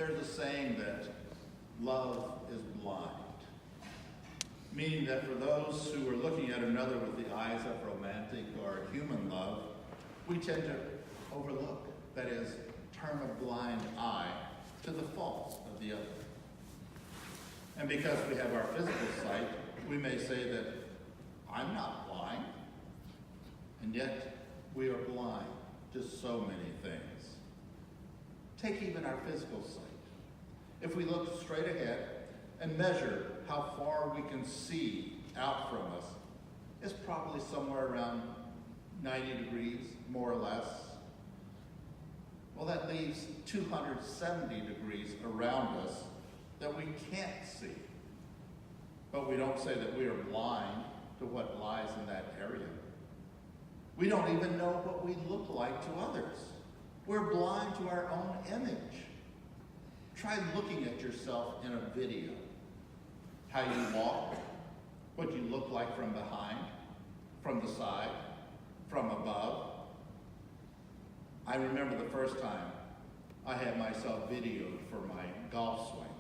There's a saying that love is blind, meaning that for those who are looking at another with the eyes of romantic or human love, we tend to overlook, that is, turn a blind eye to the faults of the other. And because we have our physical sight, we may say that I'm not blind, and yet we are blind to so many things. Take even our physical sight. If we look straight ahead and measure how far we can see out from us, it's probably somewhere around 90 degrees, more or less. Well, that leaves 270 degrees around us that we can't see. But we don't say that we are blind to what lies in that area. We don't even know what we look like to others. We're blind to our own image. Try looking at yourself in a video. How you walk, what you look like from behind, from the side, from above. I remember the first time I had myself videoed for my golf swing.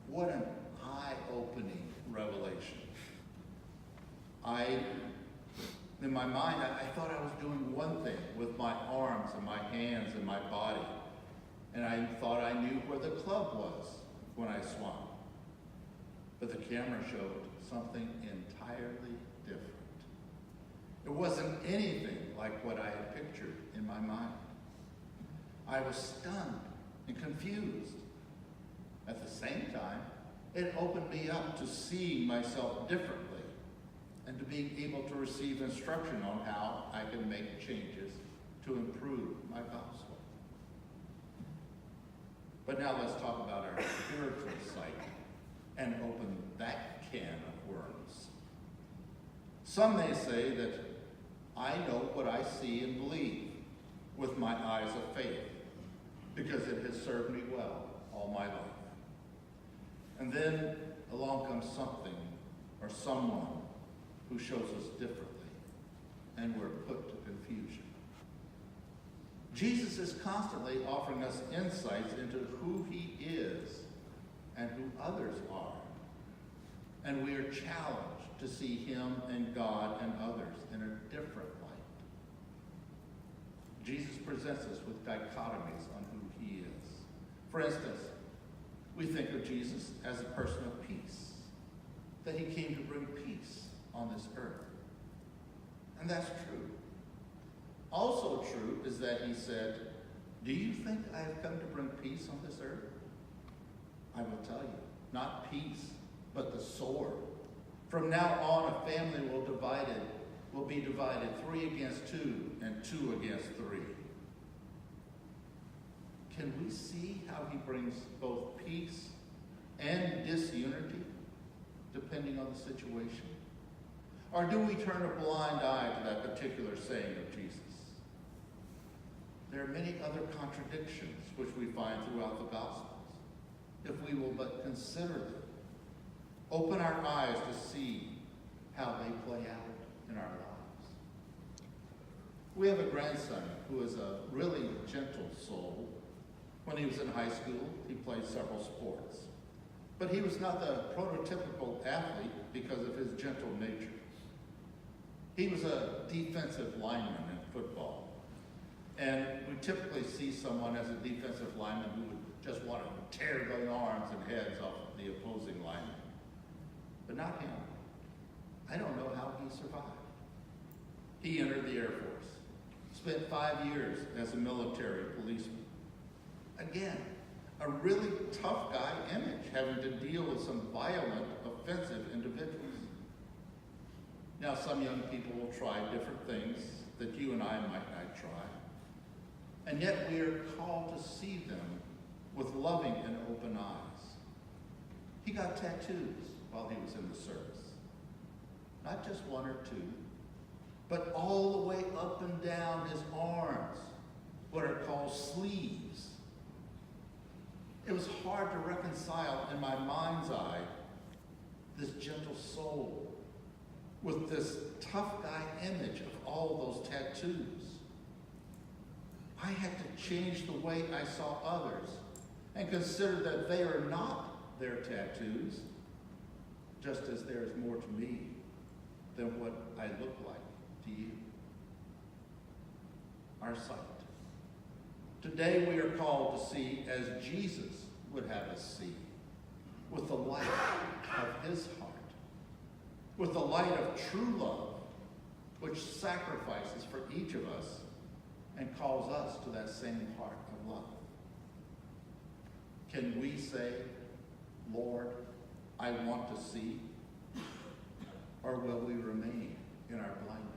What an eye-opening revelation. In my mind, I thought I was doing one thing with my arms and my hands and my body. And I thought I knew where the club was when I swung. But the camera showed something entirely different. It wasn't anything like what I had pictured in my mind. I was stunned and confused. At the same time, it opened me up to seeing myself differently and to being able to receive instruction on how I can make changes to improve my gospel. But now let's talk about our spiritual sight and open that can of worms. Some may say that I know what I see and believe with my eyes of faith because it has served me well all my life. And then along comes something or someone who shows us differently, and we're put to confusion. Jesus is constantly offering us insights into who he is and who others are. And we are challenged to see him and God and others in a different light. Jesus presents us with dichotomies on who he is. For instance, we think of Jesus as a person of peace, that he came to bring peace on this earth. And that's true. Also true is that he said, "Do you think I have come to bring peace on this earth? I will tell you, not peace, but the sword. From now on, a family will be divided 3 against 2 and 2 against 3. Can we see how he brings both peace and disunity, depending on the situation? Or do we turn a blind eye to that particular saying of Jesus? There are many other contradictions which we find throughout the Gospels, if we will but consider them. Open our eyes to see how they play out in our lives. We have a grandson who is a really gentle soul. When he was in high school, he played several sports. But he was not the prototypical athlete because of his gentle nature. He was a defensive lineman in football. And we typically see someone as a defensive lineman who would just want to tear the arms and heads off of the opposing lineman. But not him. I don't know how he survived. He entered the Air Force, spent 5 years as a military policeman. Again, a really tough guy image, having to deal with some violent, offensive individuals. Now, some young people will try different things that you and I might not try. And yet we are called to see them with loving and open eyes. He got tattoos while he was in the service. Not just 1 or 2, but all the way up and down his arms, what are called sleeves. It was hard to reconcile in my mind's eye this gentle soul with this tough guy image of all those tattoos. I had to change the way I saw others and consider that they are not their tattoos, just as there is more to me than what I look like to you. Our sight. Today we are called to see as Jesus would have us see, with the light of his heart, with the light of true love, which sacrifices for each of us and calls us to that same heart of love. Can we say, Lord, I want to see? Or will we remain in our blindness?